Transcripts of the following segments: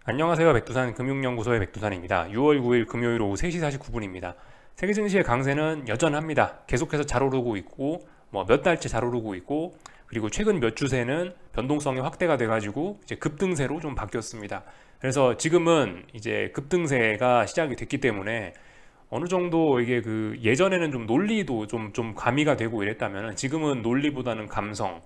안녕하세요. 백두산 금융연구소의 백두산입니다. 6월 9일 금요일 오후 3시 49분입니다. 세계 증시의 강세는 여전합니다. 계속해서 잘 오르고 있고 몇 달째 잘 오르고 있고, 그리고 최근 몇 주세는 변동성이 확대가 돼가지고 이제 급등세로 좀 바뀌었습니다. 그래서 지금은 이제 급등세가 시작이 됐기 때문에 어느 정도 이게 예전에는 좀 논리도 좀 가미가 되고 이랬다면, 지금은 논리보다는 감성,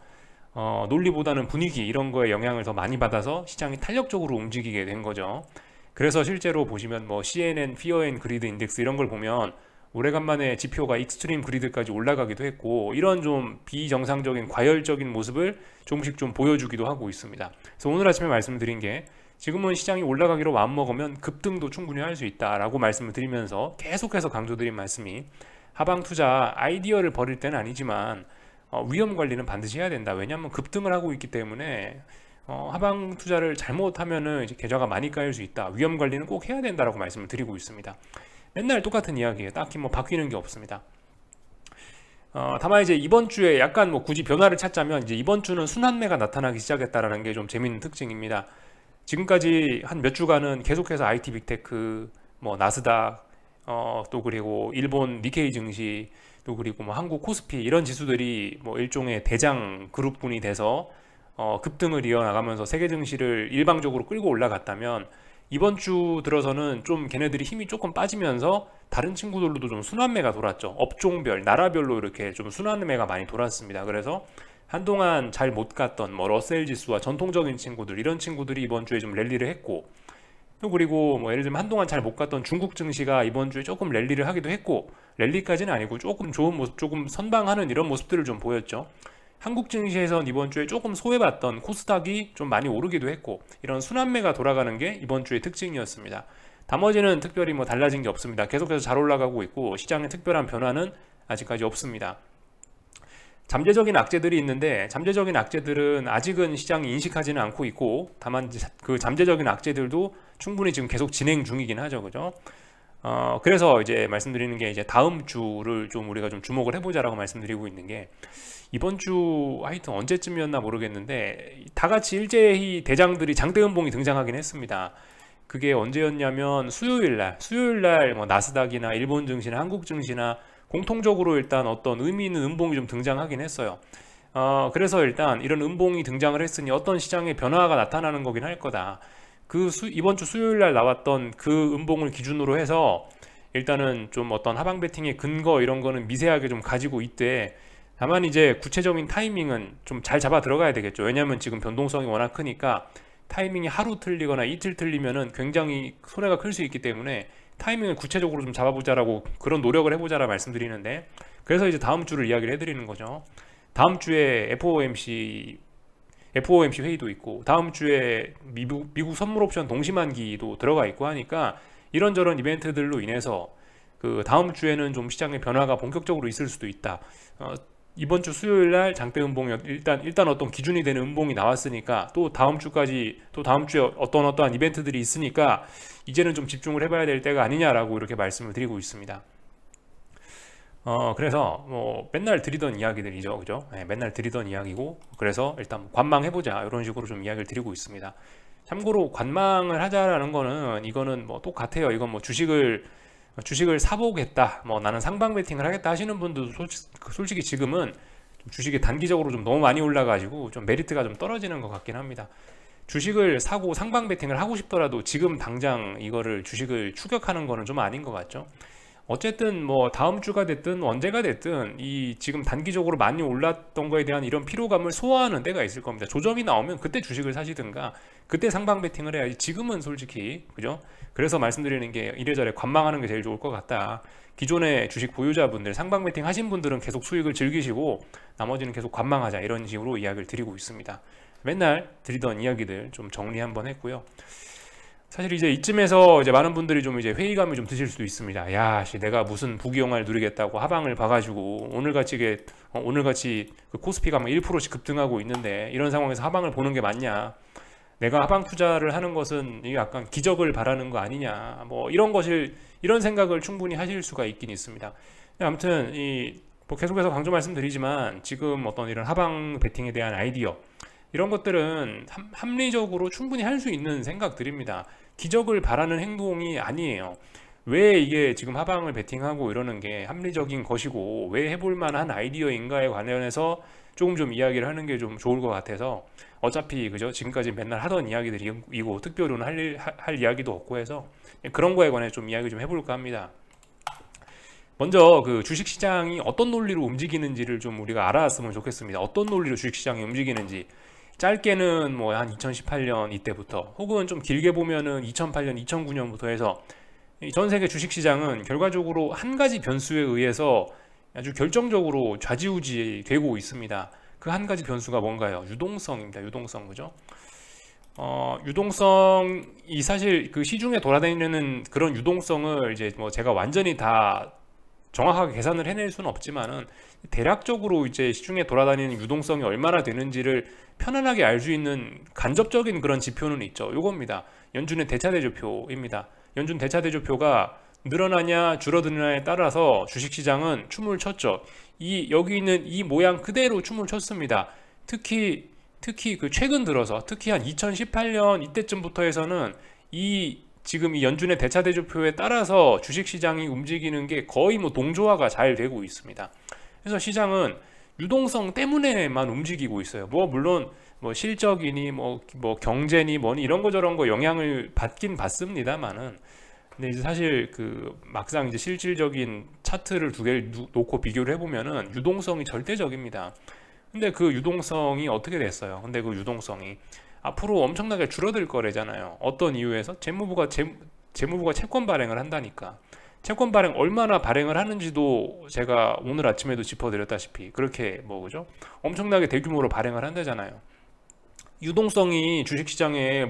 논리보다는 분위기, 이런 거에 영향을 더 많이 받아서 시장이 탄력적으로 움직이게 된 거죠. 그래서 실제로 보시면 CNN Fear and Greed 인덱스 이런 걸 보면 오래간만에 지표가 익스트림 그리드까지 올라가기도 했고, 이런 좀 비정상적인 과열적인 모습을 조금씩 좀 보여주기도 하고 있습니다. 그래서 오늘 아침에 말씀드린 게, 지금은 시장이 올라가기로 마음먹으면 급등도 충분히 할 수 있다라고 말씀을 드리면서 계속해서 강조드린 말씀이, 하방 투자 아이디어를 버릴 때는 아니지만 위험 관리는 반드시 해야 된다. 왜냐하면 급등을 하고 있기 때문에 하방 투자를 잘못하면은 이제 계좌가 많이 까일 수 있다. 위험 관리는 꼭 해야 된다라고 말씀을 드리고 있습니다. 맨날 똑같은 이야기예요. 딱히 바뀌는 게 없습니다. 다만 이제 이번 주에 약간 굳이 변화를 찾자면, 이제 이번 주는 순환매가 나타나기 시작했다라는 게 좀 재밌는 특징입니다. 지금까지 한 몇 주간은 계속해서 IT 빅테크, 나스닥, 또 그리고 일본 니케이 증시, 또 그리고 한국 코스피, 이런 지수들이 일종의 대장 그룹군이 돼서 급등을 이어나가면서 세계 증시를 일방적으로 끌고 올라갔다면, 이번 주 들어서는 좀 걔네들이 힘이 조금 빠지면서 다른 친구들로도 좀 순환매가 돌았죠. 업종별, 나라별로 이렇게 좀 순환매가 많이 돌았습니다. 그래서 한동안 잘 못 갔던 러셀 지수와 전통적인 친구들, 이런 친구들이 이번 주에 좀 랠리를 했고, 또 그리고 예를 들면 한동안 잘 못 갔던 중국 증시가 이번 주에 조금 랠리를 하기도 했고, 랠리까지는 아니고 조금 좋은 모습, 조금 선방하는 이런 모습들을 좀 보였죠. 한국 증시에선 이번 주에 조금 소외받던 코스닥이 좀 많이 오르기도 했고, 이런 순환매가 돌아가는 게 이번 주의 특징이었습니다. 나머지는 특별히 달라진 게 없습니다. 계속해서 잘 올라가고 있고, 시장에 특별한 변화는 아직까지 없습니다. 잠재적인 악재들이 있는데, 잠재적인 악재들은 아직은 시장이 인식하지는 않고 있고, 다만 그 잠재적인 악재들도 충분히 지금 계속 진행 중이긴 하죠. 그죠? 그래서 이제 말씀드리는 게, 이제 다음 주를 좀 우리가 좀 주목을 해보자라고 말씀드리고 있는 게, 이번 주 하여튼 언제쯤이었나 모르겠는데 다 같이 일제히 대장들이 장대음봉이 등장하긴 했습니다. 그게 언제였냐면 수요일날 나스닥이나 일본 증시나 한국 증시나 공통적으로 일단 어떤 의미 있는 음봉이 좀 등장하긴 했어요. 그래서 일단 이런 음봉이 등장을 했으니 어떤 시장의 변화가 나타나는 거긴 할 거다. 이번 주 수요일날 나왔던 그 음봉을 기준으로 해서 일단은 좀 어떤 하방 베팅의 근거, 이런 거는 미세하게 좀 가지고 있대. 다만 이제 구체적인 타이밍은 좀 잘 잡아 들어가야 되겠죠. 왜냐하면 지금 변동성이 워낙 크니까 타이밍이 하루 틀리거나 이틀 틀리면은 굉장히 손해가 클 수 있기 때문에, 타이밍을 구체적으로 좀 잡아보자라고, 그런 노력을 해보자라 말씀드리는데, 그래서 이제 다음 주를 이야기를 해드리는 거죠. 다음 주에 FOMC 회의도 있고, 다음 주에 미국 선물 옵션 동시만기도 들어가 있고 하니까, 이런저런 이벤트들로 인해서 그 다음 주에는 좀 시장의 변화가 본격적으로 있을 수도 있다. 이번 주 수요일 날 장대 음봉이 일단 어떤 기준이 되는 음봉이 나왔으니까, 또 다음 주까지, 또 다음 주에 어떠한 이벤트들이 있으니까 이제는 좀 집중을 해봐야 될 때가 아니냐라고 이렇게 말씀을 드리고 있습니다. 그래서 맨날 드리던 이야기들이죠. 그죠? 네, 맨날 드리던 이야기고, 그래서 일단 관망해보자, 이런 식으로 좀 이야기를 드리고 있습니다. 참고로 관망을 하자라는 거는, 이거는 똑같아요. 이건 주식을 사보겠다, 나는 상방 베팅을 하겠다 하시는 분도 솔직히 지금은 좀 주식이 단기적으로 좀 너무 많이 올라가지고 좀 메리트가 좀 떨어지는 것 같긴 합니다. 주식을 사고 상방 베팅을 하고 싶더라도 지금 당장 이거를 주식을 추격하는 거는 좀 아닌 것 같죠. 어쨌든 다음 주가 됐든 언제가 됐든, 이 지금 단기적으로 많이 올랐던 거에 대한 이런 피로감을 소화하는 때가 있을 겁니다. 조정이 나오면 그때 주식을 사시든가, 그때 상방 베팅을 해야지. 지금은 솔직히, 그죠? 그래서 말씀드리는 게, 이래저래 관망하는 게 제일 좋을 것 같다. 기존의 주식 보유자분들, 상방 베팅 하신 분들은 계속 수익을 즐기시고, 나머지는 계속 관망하자, 이런 식으로 이야기를 드리고 있습니다. 맨날 드리던 이야기들 좀 정리 한번 했고요. 사실 이제 이쯤에서 이제 많은 분들이 좀 이제 회의감이 좀 드실 수도 있습니다. 야, 내가 무슨 부귀영화를 누리겠다고 하방을 봐가지고 오늘같이 그 코스피가 1%씩 급등하고 있는데, 이런 상황에서 하방을 보는 게 맞냐? 내가 하방 투자를 하는 것은 약간 기적을 바라는 거 아니냐? 이런 생각을 충분히 하실 수가 있긴 있습니다. 아무튼 계속해서 강조 말씀드리지만, 지금 어떤 이런 하방 베팅에 대한 아이디어, 이런 것들은 합리적으로 충분히 할 수 있는 생각들입니다. 기적을 바라는 행동이 아니에요. 왜 이게 지금 하방을 베팅하고 이러는 게 합리적인 것이고 왜 해볼 만한 아이디어인가에 관련해서 조금 좀 이야기를 하는 게 좀 좋을 것 같아서, 어차피 그죠, 지금까지 맨날 하던 이야기들이고 특별로는 할 이야기도 없고 해서 그런 거에 관해 좀 이야기 좀 해볼까 합니다. 먼저 그 주식시장이 어떤 논리로 움직이는지를 좀 우리가 알아왔으면 좋겠습니다. 어떤 논리로 주식시장이 움직이는지, 짧게는 뭐 한 2018년 이때부터, 혹은 좀 길게 보면은 2008년 2009년부터 해서 전 세계 주식시장은 결과적으로 한 가지 변수에 의해서 아주 결정적으로 좌지우지 되고 있습니다. 그 한 가지 변수가 뭔가요? 유동성입니다. 유동성, 그죠? 유동성이 사실 그 시중에 돌아다니는 그런 유동성을 이제 뭐 제가 완전히 다 정확하게 계산을 해낼 수는 없지만은, 대략적으로 이제 시중에 돌아다니는 유동성이 얼마나 되는지를 편안하게 알 수 있는 간접적인 그런 지표는 있죠. 요겁니다. 연준의 대차대조표입니다. 연준 대차대조표가 늘어나냐 줄어드느냐에 따라서 주식시장은 춤을 췄죠. 여기 있는 이 모양 그대로 춤을 췄습니다. 특히 그 최근 들어서, 특히 한 2018년 이때쯤부터 해서는 지금 이 연준의 대차대조표에 따라서 주식시장이 움직이는 게 거의 뭐 동조화가 잘 되고 있습니다. 그래서 시장은 유동성 때문에만 움직이고 있어요. 뭐 물론 뭐 실적이니 뭐 경제니 뭐니 이런 거 저런 거 영향을 받긴 받습니다만은, 근데 이제 사실 그 막상 이제 실질적인 차트를 두 개를 놓고 비교를 해보면은 유동성이 절대적입니다. 근데 그 유동성이 어떻게 됐어요? 근데 그 유동성이 앞으로 엄청나게 줄어들 거래잖아요. 어떤 이유에서? 재무부가 채권 발행을 한다니까. 채권 발행 얼마나 발행을 하는지도 제가 오늘 아침에도 짚어드렸다시피 그렇게 뭐 그죠? 엄청나게 대규모로 발행을 한다잖아요. 유동성이 주식시장에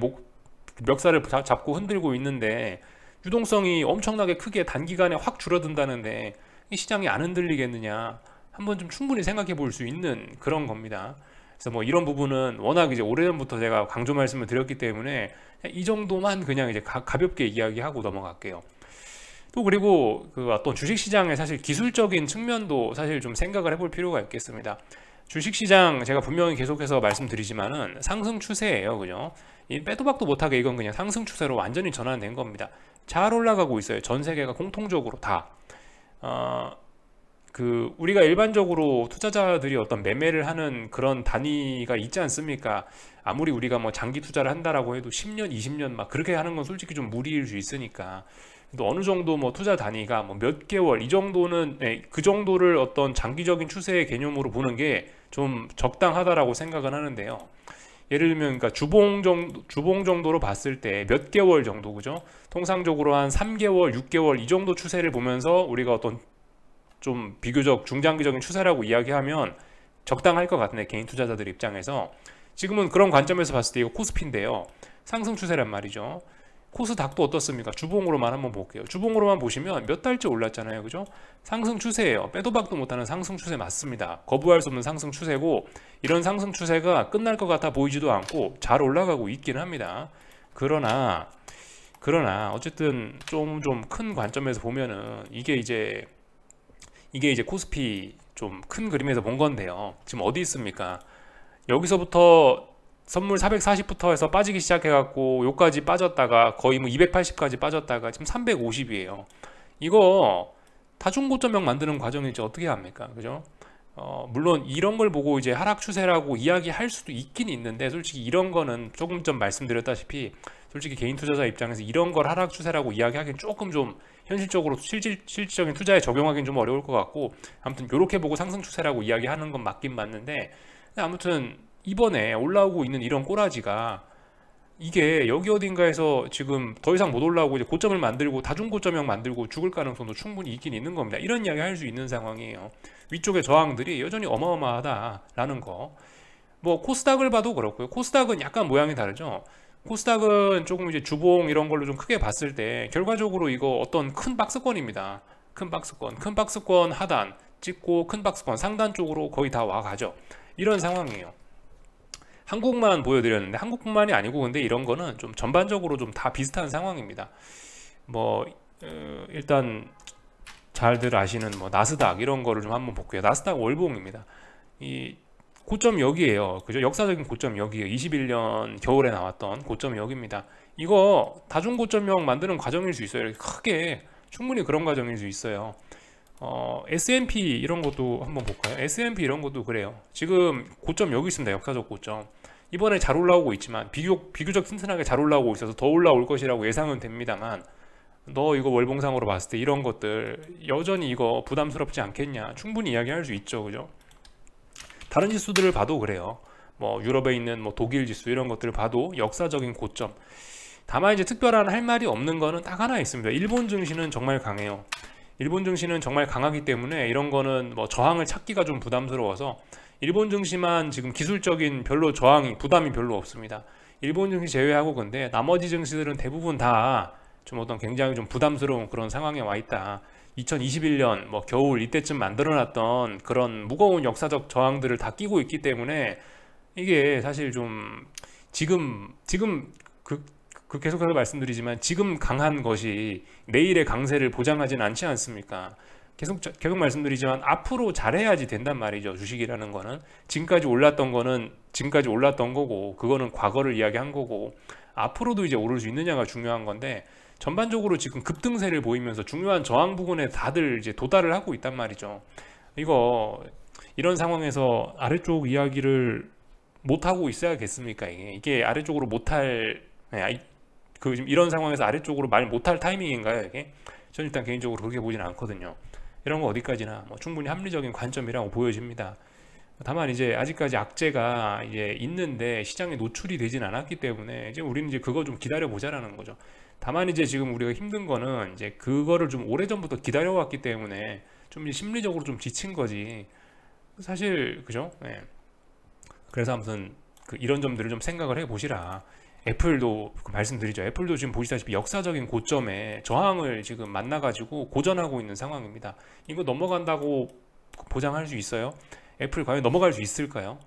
멱살을 잡고 흔들고 있는데, 유동성이 엄청나게 크게 단기간에 확 줄어든다는데 이 시장이 안 흔들리겠느냐, 한번 좀 충분히 생각해 볼 수 있는 그런 겁니다. 그래서 뭐 이런 부분은 워낙 이제 오래전부터 제가 강조 말씀을 드렸기 때문에 이 정도만 그냥 이제 가볍게 이야기하고 넘어갈게요. 또 그리고 그 어떤 주식시장의 사실 기술적인 측면도 사실 좀 생각을 해볼 필요가 있겠습니다. 주식시장 제가 분명히 계속해서 말씀드리지만은 상승 추세예요, 그죠? 이 빼도 박도 못하게 이건 그냥 상승 추세로 완전히 전환된 겁니다. 잘 올라가고 있어요. 전 세계가 공통적으로 다. 우리가 일반적으로 투자자들이 어떤 매매를 하는 그런 단위가 있지 않습니까? 아무리 우리가 뭐 장기 투자를 한다라고 해도 10년, 20년 막 그렇게 하는 건 솔직히 좀 무리일 수 있으니까. 또 어느 정도 뭐 투자 단위가 뭐 몇 개월 이 정도는, 그 정도를 어떤 장기적인 추세의 개념으로 보는 게 좀 적당하다라고 생각은 하는데요. 예를 들면 그러니까 주봉 정도로 봤을 때 몇 개월 정도, 그죠? 통상적으로 한 3개월, 6개월 이 정도 추세를 보면서 우리가 어떤 좀 비교적 중장기적인 추세라고 이야기하면 적당할 것 같은데, 개인 투자자들 입장에서 지금은 그런 관점에서 봤을 때 이거 코스피인데요, 상승 추세란 말이죠. 코스닥도 어떻습니까? 주봉으로만 한번 볼게요. 주봉으로만 보시면 몇 달째 올랐잖아요, 그죠? 상승 추세예요. 빼도 박도 못하는 상승 추세 맞습니다. 거부할 수 없는 상승 추세고, 이런 상승 추세가 끝날 것 같아 보이지도 않고 잘 올라가고 있긴 합니다. 그러나 어쨌든 좀 큰 관점에서 보면은 이게 이제 코스피 좀 큰 그림에서 본 건데요. 지금 어디 있습니까? 여기서부터 선물 440부터 해서 빠지기 시작해갖고 요까지 빠졌다가 거의 뭐 280까지 빠졌다가 지금 350이에요. 이거 다중고점형 만드는 과정이지 어떻게 합니까? 그죠? 물론 이런 걸 보고 이제 하락 추세라고 이야기할 수도 있긴 있는데, 솔직히 이런 거는 조금 전 말씀드렸다시피 솔직히 개인 투자자 입장에서 이런 걸 하락 추세라고 이야기하기는 조금 좀 현실적으로 실질적인 투자에 적용하기는 좀 어려울 것 같고, 아무튼 이렇게 보고 상승 추세라고 이야기하는 건 맞긴 맞는데, 아무튼 이번에 올라오고 있는 이런 꼬라지가 이게 여기 어딘가에서 지금 더 이상 못 올라오고 이제 고점을 만들고 다중고점형 만들고 죽을 가능성도 충분히 있긴 있는 겁니다. 이런 이야기 할 수 있는 상황이에요. 위쪽의 저항들이 여전히 어마어마하다라는 거. 뭐 코스닥을 봐도 그렇고요. 코스닥은 약간 모양이 다르죠. 코스닥은 조금 이제 주봉 이런 걸로 좀 크게 봤을 때 결과적으로 이거 어떤 큰 박스권입니다. 큰 박스권 하단 찍고 큰 박스권 상단 쪽으로 거의 다 와가죠. 이런 상황이에요. 한국만 보여드렸는데 한국뿐만이 아니고, 근데 이런 거는 좀 전반적으로 좀 다 비슷한 상황입니다. 뭐 일단 잘들 아시는 뭐 나스닥 이런 거를 좀 한번 볼게요. 나스닥 월봉입니다. 이 고점 여기에요. 그죠? 역사적인 고점 여기에요. 21년 겨울에 나왔던 고점 여기입니다. 이거 다중고점형 만드는 과정일 수 있어요. 이렇게 크게 충분히 그런 과정일 수 있어요. S&P 이런 것도 한번 볼까요? S&P 이런 것도 그래요. 지금 고점 여기 있습니다. 역사적 고점. 이번에 잘 올라오고 있지만 비교적 튼튼하게 잘 올라오고 있어서 더 올라올 것이라고 예상은 됩니다만, 너 이거 월봉상으로 봤을 때 이런 것들 여전히 이거 부담스럽지 않겠냐, 충분히 이야기할 수 있죠. 그죠? 다른 지수들을 봐도 그래요. 뭐 유럽에 있는 뭐 독일 지수 이런 것들을 봐도 역사적인 고점. 다만 이제 특별한 할 말이 없는 거는 딱 하나 있습니다. 일본 증시는 정말 강해요. 일본 증시는 정말 강하기 때문에 이런 거는 뭐 저항을 찾기가 좀 부담스러워서 일본 증시만 지금 기술적인 별로 부담이 별로 없습니다. 일본 증시 제외하고, 근데 나머지 증시들은 대부분 다 좀 어떤 굉장히 좀 부담스러운 그런 상황에 와 있다. 2021년 뭐 겨울 이때쯤 만들어놨던 그런 무거운 역사적 저항들을 다 끼고 있기 때문에 이게 사실 좀 지금 계속해서 말씀드리지만 지금 강한 것이 내일의 강세를 보장하지는 않지 않습니까? 계속 말씀드리지만 앞으로 잘해야지 된단 말이죠. 주식이라는 거는 지금까지 올랐던 거는 지금까지 올랐던 거고, 그거는 과거를 이야기한 거고, 앞으로도 이제 오를 수 있느냐가 중요한 건데, 전반적으로 지금 급등세를 보이면서 중요한 저항 부근에 다들 이제 도달을 하고 있단 말이죠. 이런 상황에서 아래쪽 이야기를 못 하고 있어야겠습니까? 이게 아래쪽으로 못할 지금 이런 상황에서 아래쪽으로 말 못할 타이밍인가요? 이게 저는 일단 개인적으로 그렇게 보지는 않거든요. 이런 거 어디까지나 뭐 충분히 합리적인 관점이라고 보여집니다. 다만 이제 아직까지 악재가 이제 있는데 시장에 노출이 되진 않았기 때문에 이제 우리는 이제 그거 좀 기다려 보자라는 거죠. 다만 이제 지금 우리가 힘든 거는 이제 그거를 좀 오래전부터 기다려 왔기 때문에 좀 심리적으로 좀 지친 거지. 사실 그죠? 네. 그래서 아무튼 이런 점들을 좀 생각을 해 보시라. 애플도 말씀드리죠. 애플도 지금 보시다시피 역사적인 고점에 저항을 지금 만나가지고 고전하고 있는 상황입니다. 이거 넘어간다고 보장할 수 있어요? 애플 과연 넘어갈 수 있을까요?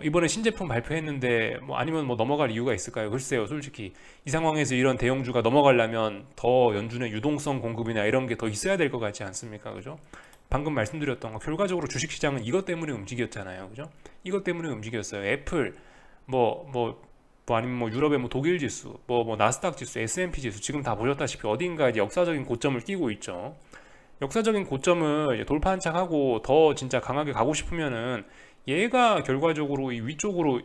이번에 신제품 발표했는데 아니면 넘어갈 이유가 있을까요? 글쎄요. 솔직히 이 상황에서 이런 대형주가 넘어가려면 더 연준의 유동성 공급이나 이런 게 더 있어야 될 것 같지 않습니까? 그죠? 방금 말씀드렸던 거, 결과적으로 주식시장은 이것 때문에 움직였잖아요. 그죠? 이것 때문에 움직였어요. 애플 아니면 유럽의 독일 지수, 나스닥 지수, S&P 지수 지금 다 보셨다시피 어딘가 이제 역사적인 고점을 끼고 있죠. 역사적인 고점을 이제 돌파 한착하고 더 진짜 강하게 가고 싶으면은 얘가 결과적으로 이 위쪽으로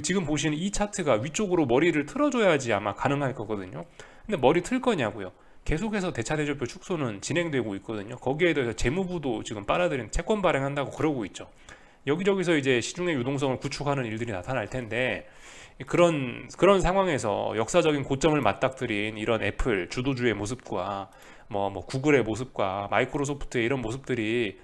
지금 보시는 이 차트가 위쪽으로 머리를 틀어줘야지 아마 가능할 거거든요. 근데 머리 틀 거냐고요? 계속해서 대차대조표 축소는 진행되고 있거든요. 거기에 대해서 재무부도 지금 빨아들인 채권 발행한다고 그러고 있죠. 여기저기서 이제 시중의 유동성을 구축하는 일들이 나타날 텐데, 그런 상황에서 역사적인 고점을 맞닥뜨린 이런 애플 주도주의 모습과 구글의 모습과 마이크로소프트의 이런 모습들이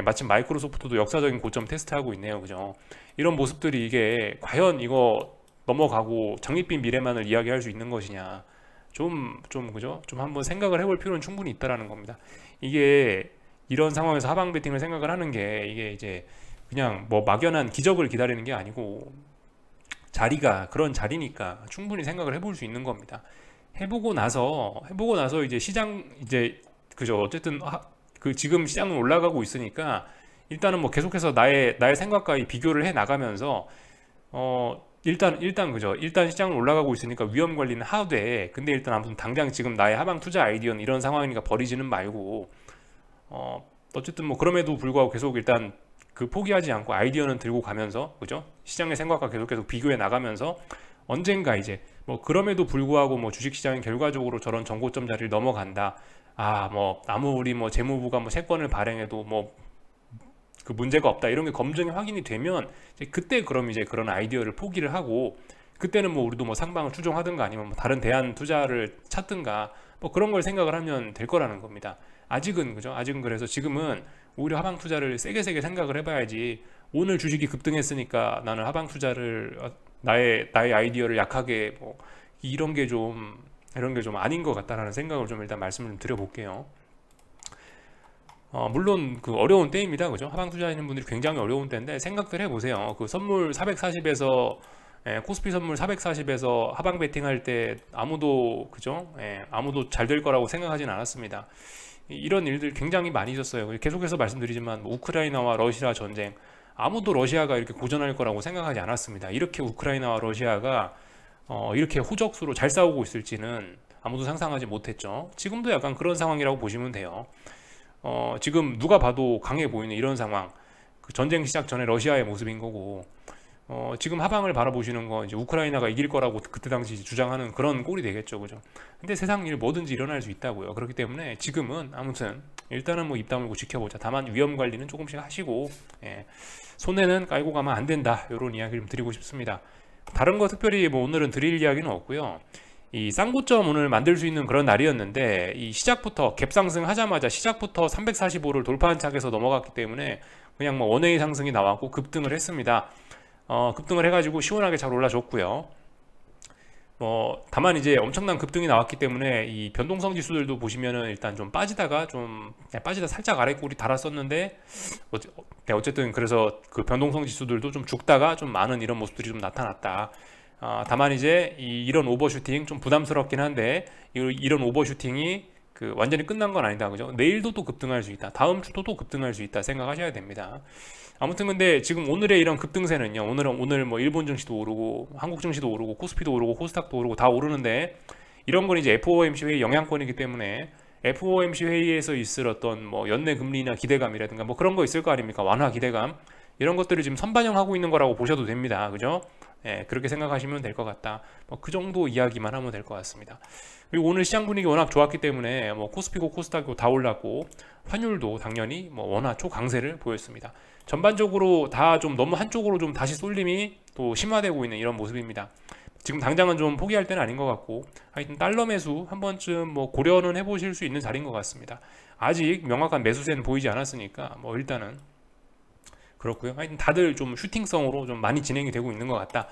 마침 마이크로소프트도 역사적인 고점 테스트하고 있네요. 그죠? 이런 모습들이 이게 과연 이거 넘어가고 장밋빛 미래만을 이야기할 수 있는 것이냐, 그죠? 좀 한번 생각을 해볼 필요는 충분히 있다라는 겁니다. 이게 이런 상황에서 하방 베팅을 생각을 하는 게 이게 이제 그냥 막연한 기적을 기다리는 게 아니고 자리가 그런 자리니까 충분히 생각을 해볼 수 있는 겁니다. 해보고 나서 이제 시장 이제 그죠? 어쨌든 지금 시장은 올라가고 있으니까 일단은 계속해서 나의 생각과 비교를 해 나가면서 일단 그죠? 일단 시장은 올라가고 있으니까 위험 관리는 하되, 근데 일단 아무튼 당장 지금 나의 하방 투자 아이디어는 이런 상황이니까 버리지는 말고, 어쨌든 그럼에도 불구하고 계속 일단 포기하지 않고 아이디어는 들고 가면서, 그죠? 시장의 생각과 계속 비교해 나가면서 언젠가 이제 그럼에도 불구하고 주식시장이 결과적으로 저런 정고점 자리를 넘어간다. 아무리 재무부가 채권을 발행해도 그 문제가 없다, 이런 게 검증이 확인이 되면 이제 그때 그럼 이제 그런 아이디어를 포기를 하고, 그때는 우리도 상방을 추종하든가 아니면 다른 대안 투자를 찾든가 그런 걸 생각을 하면 될 거라는 겁니다. 아직은 그죠? 아직은 그래서 지금은 오히려 하방 투자를 세게 생각을 해봐야지, 오늘 주식이 급등했으니까 나는 하방 투자를 나의 아이디어를 약하게 이런 게 좀 아닌 것 같다라는 생각을 좀 일단 말씀을 좀 드려볼게요. 물론 어려운 때입니다. 그죠? 하방 투자하시는 분들이 굉장히 어려운 때인데, 생각들 해보세요. 선물 440에서 코스피 선물 440에서 하방 베팅할 때 아무도 그죠? 아무도 잘 될 거라고 생각하진 않았습니다. 이런 일들 굉장히 많이 있었어요. 계속해서 말씀드리지만 뭐 우크라이나와 러시아 전쟁, 아무도 러시아가 이렇게 고전할 거라고 생각하지 않았습니다. 이렇게 우크라이나와 러시아가 이렇게 호적수로 잘 싸우고 있을지는 아무도 상상하지 못했죠. 지금도 약간 그런 상황이라고 보시면 돼요. 지금 누가 봐도 강해 보이는 이런 상황, 그 전쟁 시작 전에 러시아의 모습인 거고, 지금 하방을 바라보시는 거 이제 우크라이나가 이길 거라고 그때 당시 주장하는 그런 꼴이 되겠죠, 그죠? 근데 세상 일 뭐든지 일어날 수 있다고요. 그렇기 때문에 지금은 아무튼 일단은 뭐 입 다물고 지켜보자. 다만 위험 관리는 조금씩 하시고, 손해는 깔고 가면 안 된다. 이런 이야기를 좀 드리고 싶습니다. 다른 거 특별히 뭐 오늘은 드릴 이야기는 없고요. 이 쌍고점 오늘 만들 수 있는 그런 날이었는데, 이 시작부터 갭상승 하자마자 시작부터 345를 돌파한 차에서 넘어갔기 때문에 그냥 뭐 원웨이 상승이 나왔고 급등을 했습니다. 급등을 해가지고 시원하게 잘 올라줬고요. 다만 이제 엄청난 급등이 나왔기 때문에 이 변동성 지수들도 보시면은 일단 좀 빠지다가 살짝 아래 꼬리 달았었는데, 어쨌든 그래서 그 변동성 지수들도 좀 죽다가 좀 많은 이런 모습들이 좀 나타났다. 다만 이제 이런 오버슈팅 좀 부담스럽긴 한데, 이런 오버슈팅이 그 완전히 끝난 건 아니다, 그죠? 내일도 또 급등할 수 있다, 다음 주도 또 급등할 수 있다 생각하셔야 됩니다. 아무튼 근데 지금 오늘의 이런 급등세는요, 오늘 뭐 일본 증시도 오르고 한국 증시도 오르고 코스피도 오르고 코스닥도 오르고 다 오르는데, 이런 건 이제 FOMC 회의 영향권이기 때문에 FOMC 회의에서 있을 어떤 뭐 연내 금리나 기대감이라든가 뭐 그런 거 있을 거 아닙니까? 완화 기대감, 이런 것들을 지금 선반영하고 있는 거라고 보셔도 됩니다, 그죠? 그렇게 생각하시면 될 것 같다. 뭐 그 정도 이야기만 하면 될 것 같습니다. 그리고 오늘 시장 분위기 워낙 좋았기 때문에 뭐 코스피고 코스닥이고 다 올랐고, 환율도 당연히 뭐 원화 초강세를 보였습니다. 전반적으로 다 좀 너무 한쪽으로 좀 다시 쏠림이 또 심화되고 있는 이런 모습입니다. 지금 당장은 좀 포기할 때는 아닌 것 같고, 하여튼 달러 매수 한 번쯤 뭐 고려는 해보실 수 있는 자리인 것 같습니다. 아직 명확한 매수세는 보이지 않았으니까 뭐 일단은 그렇고요. 하여튼 다들 좀 슈팅성으로 좀 많이 진행이 되고 있는 것 같다.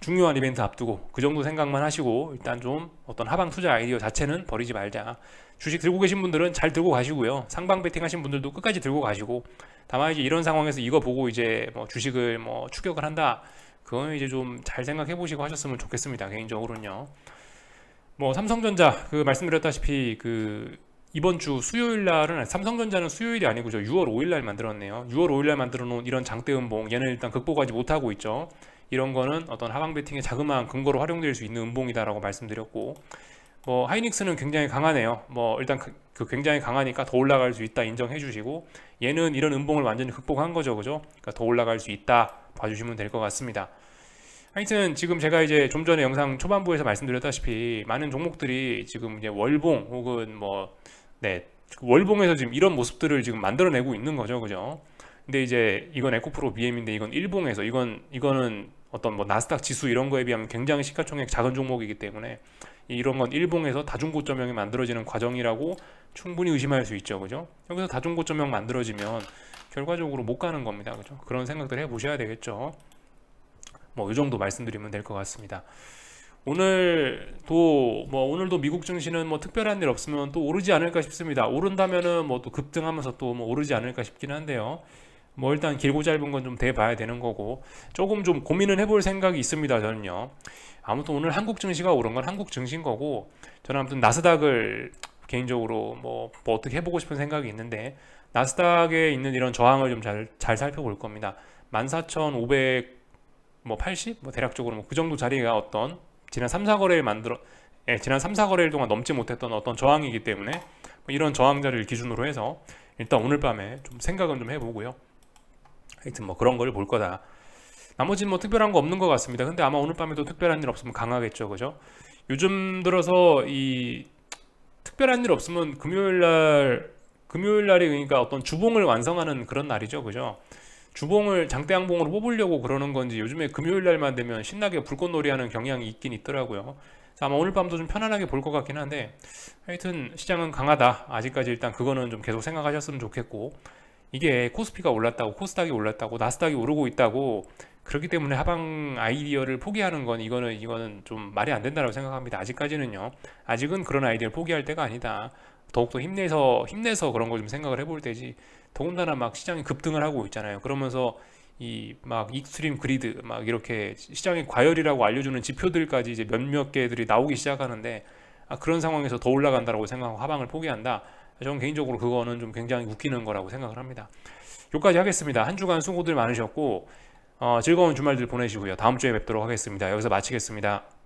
중요한 이벤트 앞두고 그 정도 생각만 하시고, 일단 좀 어떤 하방 투자 아이디어 자체는 버리지 말자. 주식 들고 계신 분들은 잘 들고 가시고요. 상방 베팅 하신 분들도 끝까지 들고 가시고, 다만 이제 이런 상황에서 이거 보고 이제 뭐 주식을 뭐 추격을 한다, 그거는 이제 좀 잘 생각해 보시고 하셨으면 좋겠습니다, 개인적으로는요. 뭐 삼성전자 그 말씀드렸다시피 그 이번 주 수요일 날은, 삼성전자는 수요일이 아니고 저 6월 5일 날 만들었네요. 6월 5일 날 만들어 놓은 이런 장대 음봉, 얘는 일단 극복하지 못하고 있죠. 이런 거는 어떤 하방 베팅의 자그마한 근거로 활용될 수 있는 음봉이다라고 말씀드렸고, 뭐 하이닉스는 굉장히 강하네요. 뭐 일단 그 굉장히 강하니까 더 올라갈 수 있다 인정해 주시고, 얘는 이런 음봉을 완전히 극복한 거죠, 그죠? 그러니까 더 올라갈 수 있다 봐주시면 될 것 같습니다. 하여튼 지금 제가 이제 좀 전에 영상 초반부에서 말씀드렸다시피 많은 종목들이 지금 이제 월봉 혹은 월봉에서 지금 이런 모습들을 지금 만들어내고 있는 거죠, 그죠? 근데 이제 이건 에코프로 BM인데, 이건 일봉에서 이거는 어떤 뭐 나스닥 지수 이런 거에 비하면 굉장히 시가총액 작은 종목이기 때문에, 이런 건 일봉에서 다중고점형이 만들어지는 과정이라고 충분히 의심할 수 있죠, 그죠? 여기서 다중고점형 만들어지면 결과적으로 못 가는 겁니다, 그죠? 그런 생각들 해보셔야 되겠죠. 뭐 이 정도 말씀드리면 될 것 같습니다. 오늘도 미국 증시는 뭐 특별한 일 없으면 또 오르지 않을까 싶습니다. 오른다면은 뭐 또 급등하면서 또 뭐 오르지 않을까 싶긴 한데요. 뭐 일단 길고 짧은 건 좀 대봐야 되는 거고, 조금 좀 고민은 해볼 생각이 있습니다, 저는요. 아무튼 오늘 한국 증시가 오른 건 한국 증시인 거고, 저는 아무튼 나스닥을 개인적으로 뭐 어떻게 해보고 싶은 생각이 있는데, 나스닥에 있는 이런 저항을 좀 잘 살펴볼 겁니다. 14,580 뭐 대략적으로 뭐 그 정도 자리가 어떤 지난 3, 4거래일 동안 넘지 못했던 어떤 저항이기 때문에, 뭐 이런 저항 자리를 기준으로 해서 일단 오늘 밤에 좀 생각은 좀 해보고요. 하여튼 뭐 그런 걸 볼 거다. 나머지는 뭐 특별한 거 없는 것 같습니다. 근데 아마 오늘 밤에도 특별한 일 없으면 강하겠죠, 그죠? 요즘 들어서 이 특별한 일 없으면 금요일 날이 그러니까 어떤 주봉을 완성하는 그런 날이죠, 그죠? 주봉을 장대양봉으로 뽑으려고 그러는 건지, 요즘에 금요일 날만 되면 신나게 불꽃놀이 하는 경향이 있긴 있더라고요. 아마 오늘 밤도 좀 편안하게 볼 것 같긴 한데, 하여튼 시장은 강하다. 아직까지 일단 그거는 좀 계속 생각하셨으면 좋겠고, 이게 코스피가 올랐다고, 코스닥이 올랐다고, 나스닥이 오르고 있다고, 그렇기 때문에 하방 아이디어를 포기하는 건 이거는 좀 말이 안 된다고 생각합니다. 아직까지는요. 아직은 그런 아이디어를 포기할 때가 아니다. 더욱더 힘내서 그런 걸 좀 생각을 해볼 때지. 더군다나 막 시장이 급등을 하고 있잖아요. 그러면서 이 막 익스트림 그리드 막 이렇게 시장의 과열이라고 알려주는 지표들까지 이제 몇몇 개들이 나오기 시작하는데, 그런 상황에서 더 올라간다라고 생각하고 하방을 포기한다. 저는 개인적으로 그거는 좀 굉장히 웃기는 거라고 생각을 합니다. 여기까지 하겠습니다. 한 주간 수고들 많으셨고 즐거운 주말들 보내시고요. 다음 주에 뵙도록 하겠습니다. 여기서 마치겠습니다.